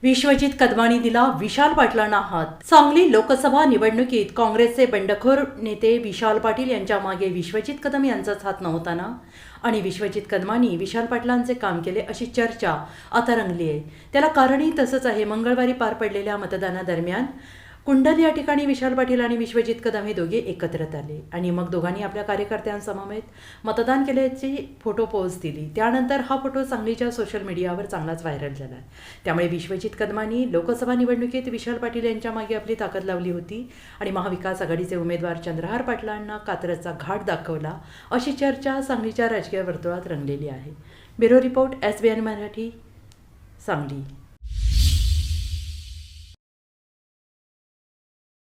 विश्वजित कदमांनी दिला विशाल पाटलांना हात। सांगली लोकसभा निवडणुकीत काँग्रेसचे बंडखोर नेते विशाल पाटील यांच्या मागे विश्वजित कदम यांचाच हात नव्हता आणि विश्वजित कदमांनी विशाल पाटलांचे काम केले अशी चर्चा आता रंगली आहे। त्याला कारणही तसंच आहे। मंगळवारी पार पडलेल्या मतदानादरम्यान कुंडल या ठिकाणी विशाल पाटील आणि विश्वजित कदम हे दोघे एकत्रित आले आणि मग दोघांनी आपल्या कार्यकर्त्यांसमवेत मतदान केल्याची फोटो पोस्ट दिली। त्यानंतर हा फोटो सांगलीच्या सोशल मीडियावर चांगलाच व्हायरल झाला। त्यामुळे विश्वजित कदमांनी लोकसभा निवडणुकीत विशाल पाटील यांच्या मागे आपली ताकद लावली होती आणि महाविकास आघाडीचे उमेदवार चंद्रहार पाटलांना कात्रजचा घाट दाखवला अशी चर्चा सांगलीच्या राजकीय वर्तुळात रंगलेली आहे। Bureau report SBN Marathi, Sangli.